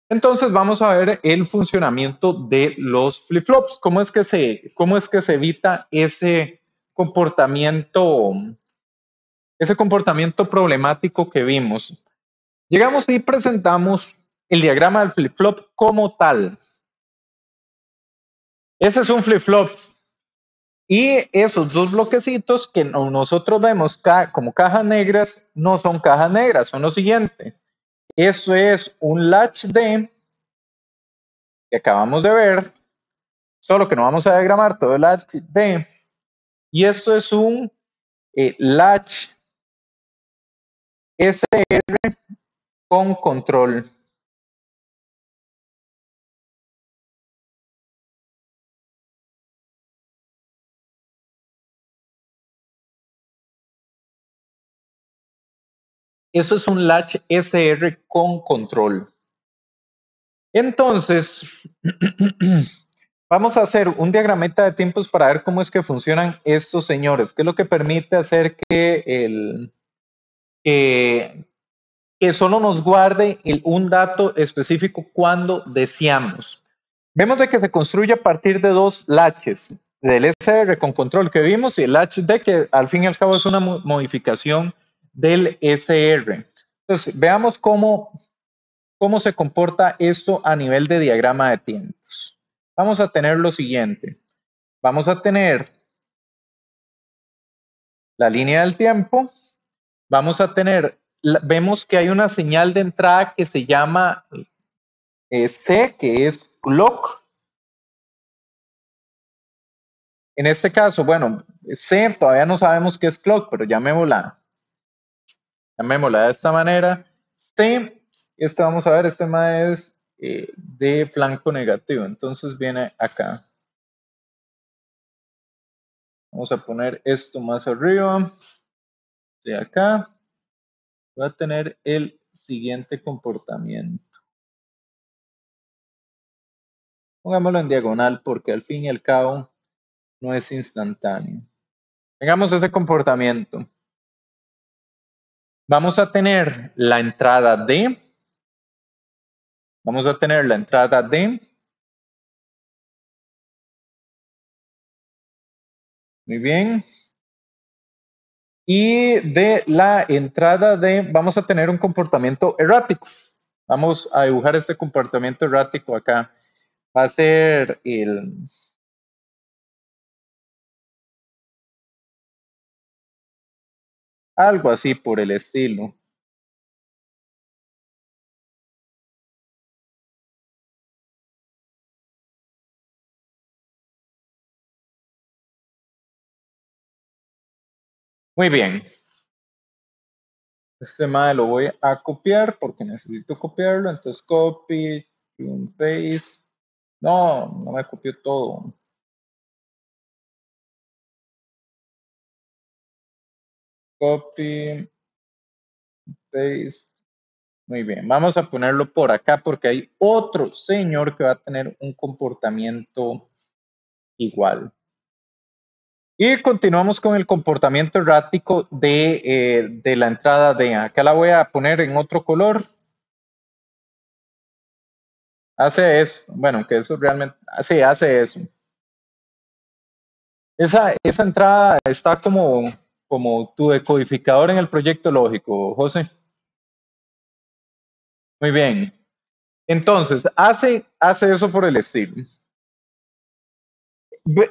Entonces vamos a ver el funcionamiento de los flip-flops. ¿Cómo es que se evita ese comportamiento problemático que vimos? Llegamos y presentamos el diagrama del flip-flop como tal. Ese es un flip-flop. Y esos dos bloquecitos que nosotros vemos como cajas negras no son cajas negras, son lo siguiente. Eso es un latch D que acabamos de ver, solo que no vamos a diagramar todo el latch D. Y esto es un latch SR con control. Eso es un latch SR con control. Entonces, vamos a hacer un diagramita de tiempos para ver cómo es que funcionan estos señores, que es lo que permite hacer que solo nos guarde un dato específico cuando deseamos. Vemos de que se construye a partir de dos latches, del SR con control que vimos y el latch D, que al fin y al cabo es una modificación del SR. Entonces, veamos cómo se comporta esto a nivel de diagrama de tiempos. Vamos a tener lo siguiente. Vamos a tener la línea del tiempo. Vamos a tener, vemos que hay una señal de entrada que se llama C, que es clock. En este caso, bueno, C todavía no sabemos qué es clock, pero llamémosla de esta manera. C, vamos a ver, este más es de flanco negativo, entonces viene acá. Vamos a poner esto más arriba, de acá. Va a tener el siguiente comportamiento. Pongámoslo en diagonal porque al fin y al cabo no es instantáneo. Tengamos ese comportamiento. Vamos a tener la entrada D. Vamos a tener la entrada D. Muy bien. Y de la entrada D vamos a tener un comportamiento errático. Vamos a dibujar este comportamiento errático acá. Va a ser algo así por el estilo. Muy bien. Este mae lo voy a copiar porque necesito copiarlo. Entonces copy, paste. No, no me copió todo. Copy, paste. Muy bien, vamos a ponerlo por acá porque hay otro señor que va a tener un comportamiento igual. Y continuamos con el comportamiento errático de la entrada D. Acá la voy a poner en otro color. Hace eso. Bueno, que eso realmente... Sí, hace eso. Esa entrada está como tu decodificador en el proyecto lógico, José. Muy bien. Entonces, hace eso por el estilo.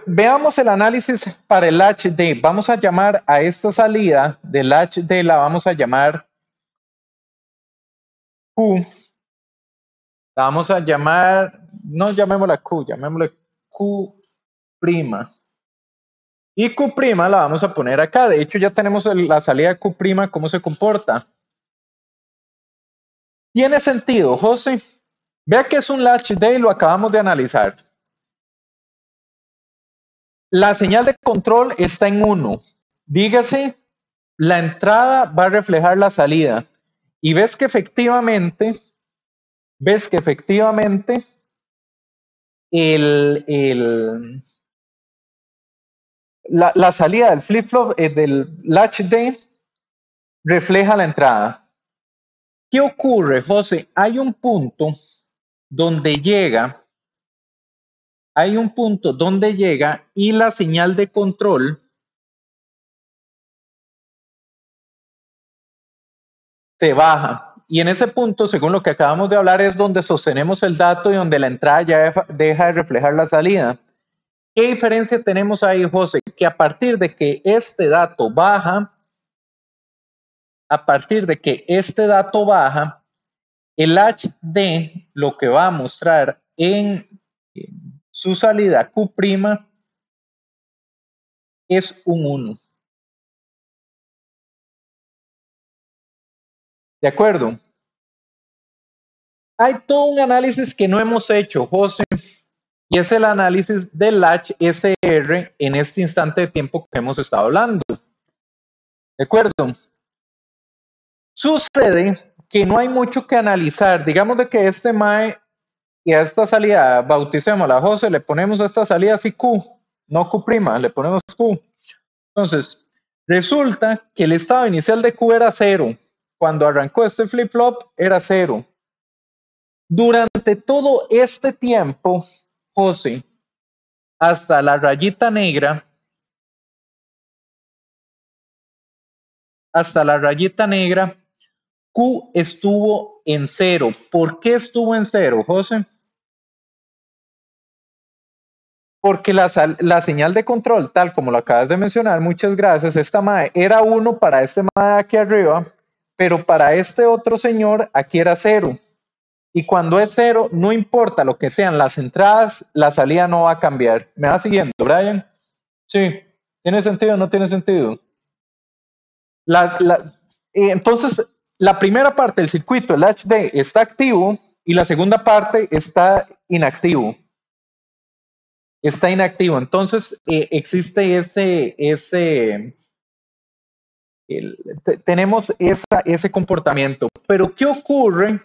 Veamos el análisis para el HD. Vamos a llamar a esta salida del HD, la vamos a llamar Q. La vamos a llamar, no llamémosla Q, llamémosla Q'. Y Q' la vamos a poner acá. De hecho, ya tenemos la salida de Q', cómo se comporta. Tiene sentido, José. Vea que es un latch D y lo acabamos de analizar. La señal de control está en 1. Dígase, la entrada va a reflejar la salida. Y ves que efectivamente la salida del flip-flop del latch D refleja la entrada. ¿Qué ocurre, José? Hay un punto donde llega, hay un punto donde llega y la señal de control se baja. Y en ese punto, según lo que acabamos de hablar, es donde sostenemos el dato y donde la entrada ya deja de reflejar la salida. ¿Qué diferencia tenemos ahí, José? Que a partir de que este dato baja, el HD lo que va a mostrar en su salida Q' es un 1. ¿De acuerdo? Hay todo un análisis que no hemos hecho, José, y es el análisis del latch SR en este instante de tiempo que hemos estado hablando. ¿De acuerdo? Sucede que no hay mucho que analizar. Digamos de que este MAE y a esta salida, bauticémosla, José, le ponemos a esta salida así Q, no Q', le ponemos Q. Entonces, resulta que el estado inicial de Q era 0. Cuando arrancó este flip-flop era 0. Durante todo este tiempo, José, hasta la rayita negra, Q estuvo en 0. ¿Por qué estuvo en 0, José? Porque la señal de control, tal como lo acabas de mencionar, muchas gracias, esta MAE era 1 para este MAE aquí arriba, pero para este otro señor aquí era 0. Y cuando es 0, no importa lo que sean las entradas, la salida no va a cambiar. ¿Me va siguiendo, Brian? Sí. ¿Tiene sentido o no tiene sentido? Entonces, la primera parte del circuito, el HD, está activo y la segunda parte está inactivo. Está inactivo. Entonces, existe tenemos ese comportamiento. Pero, ¿qué ocurre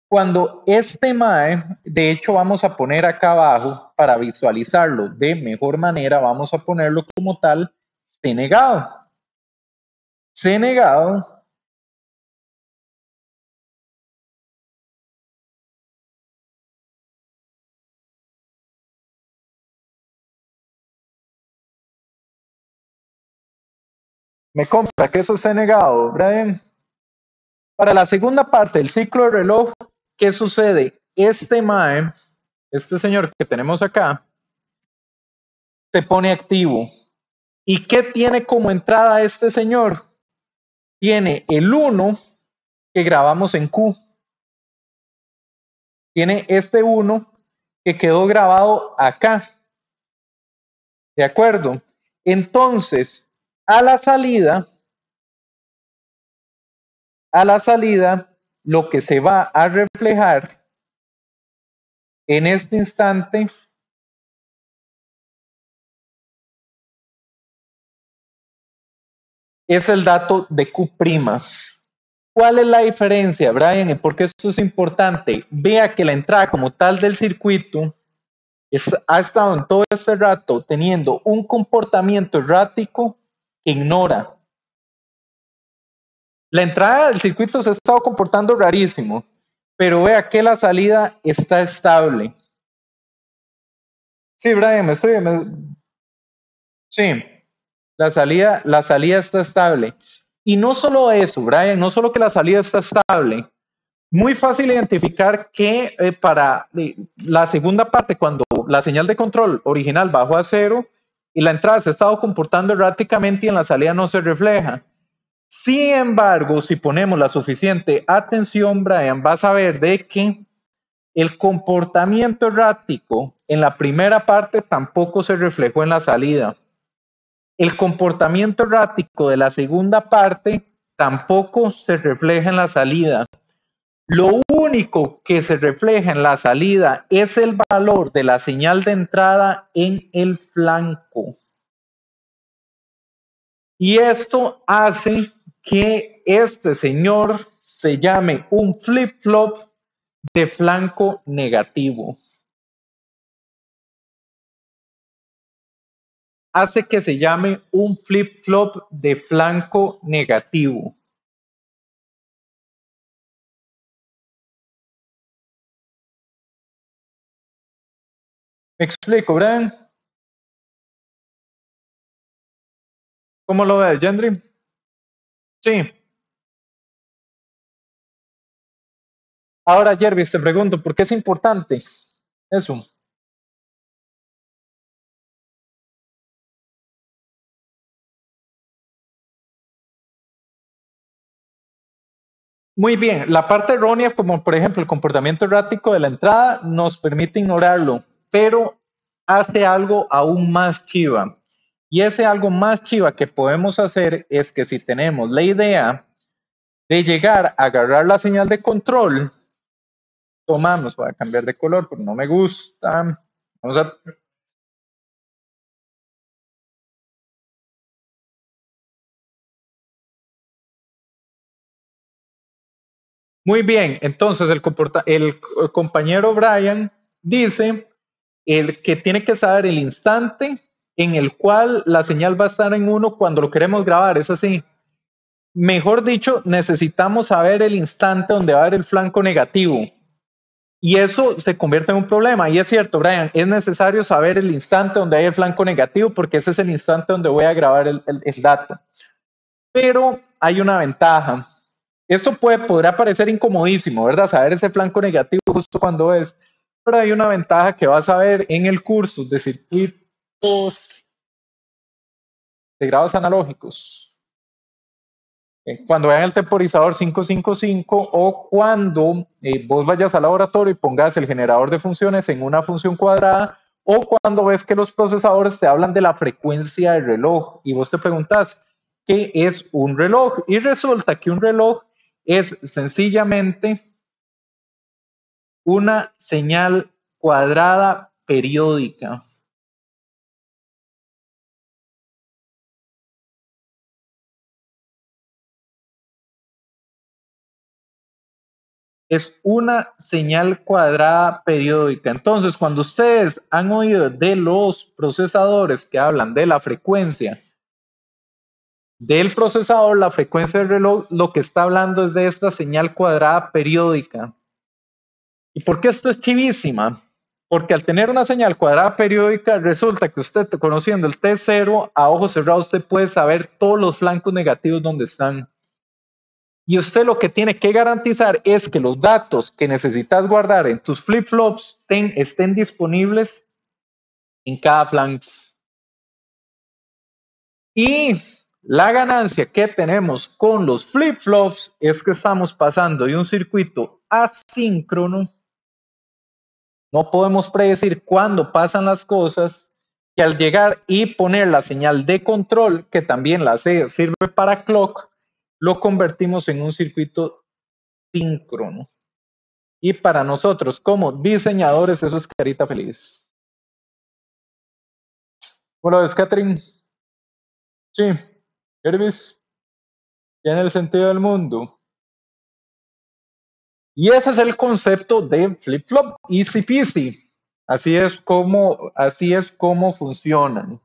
cuando este MAE, de hecho, vamos a poner acá abajo para visualizarlo de mejor manera, vamos a ponerlo como tal, C negado? C negado me compra que eso es C negado, Brian. Para la segunda parte del ciclo de reloj, ¿qué sucede? Este MAE, este señor que tenemos acá, se pone activo. ¿Y qué tiene como entrada este señor? Tiene el 1 que grabamos en Q. Tiene este 1 que quedó grabado acá. ¿De acuerdo? Entonces, a la salida, lo que se va a reflejar en este instante es el dato de Q'. ¿Cuál es la diferencia, Brian? ¿Y por qué esto es importante? Vea que la entrada como tal del circuito ha estado en todo este rato teniendo un comportamiento errático que ignora. La entrada del circuito se ha estado comportando rarísimo, pero vea que la salida está estable. Sí, Brian, sí, la salida está estable. Y no solo eso, Brian, no solo que la salida está estable, muy fácil identificar que para la segunda parte, cuando la señal de control original bajó a 0 y la entrada se ha estado comportando erráticamente y en la salida no se refleja. Sin embargo, si ponemos la suficiente atención, Brian, vas a ver de que el comportamiento errático en la primera parte tampoco se reflejó en la salida. El comportamiento errático de la segunda parte tampoco se refleja en la salida. Lo único que se refleja en la salida es el valor de la señal de entrada en el flanco. Y esto hace que este señor se llame un flip-flop de flanco negativo. Hace que se llame un flip-flop de flanco negativo. Me explico, Brian. ¿Cómo lo ves, Gendry? Sí. Ahora, Jervis, te pregunto, ¿por qué es importante eso? Muy bien, la parte errónea, como por ejemplo el comportamiento errático de la entrada, nos permite ignorarlo, pero hace algo aún más chiva. Y ese algo más chiva que podemos hacer es que si tenemos la idea de llegar a agarrar la señal de control, tomamos, voy a cambiar de color porque no me gusta. Vamos a Muy bien, entonces el compañero Brian dice que tiene que saber el instante en el cual la señal va a estar en uno cuando lo queremos grabar, es así. Mejor dicho, necesitamos saber el instante donde va a haber el flanco negativo. Y eso se convierte en un problema. Y es cierto, Brian, es necesario saber el instante donde hay el flanco negativo porque ese es el instante donde voy a grabar el dato. Pero hay una ventaja. Esto podrá parecer incomodísimo, ¿verdad? Saber ese flanco negativo justo cuando es. Pero hay una ventaja que vas a ver en el curso de circuitos de grados analógicos. Cuando vean el temporizador 555 o cuando vos vayas al laboratorio y pongas el generador de funciones en una función cuadrada o cuando ves que los procesadores te hablan de la frecuencia del reloj y vos te preguntas qué es un reloj y resulta que un reloj es sencillamente una señal cuadrada periódica. Es una señal cuadrada periódica. Entonces, cuando ustedes han oído de los procesadores que hablan de la frecuencia del procesador, la frecuencia del reloj, lo que está hablando es de esta señal cuadrada periódica. ¿Y por qué esto es chivísima? Porque al tener una señal cuadrada periódica, resulta que usted, conociendo el T0, a ojo cerrado, usted puede saber todos los flancos negativos donde están. Y usted lo que tiene que garantizar es que los datos que necesitas guardar en tus flip-flops estén disponibles en cada flanco. Y la ganancia que tenemos con los flip-flops es que estamos pasando de un circuito asíncrono. No podemos predecir cuándo pasan las cosas, que al llegar y poner la señal de control, que también sirve para clock, lo convertimos en un circuito síncrono. Y para nosotros como diseñadores eso es carita feliz. ¿Cómo lo ves, Catherine? Sí, Hervis, tiene el sentido del mundo. Y ese es el concepto de flip-flop, easy peasy. Así es como funcionan.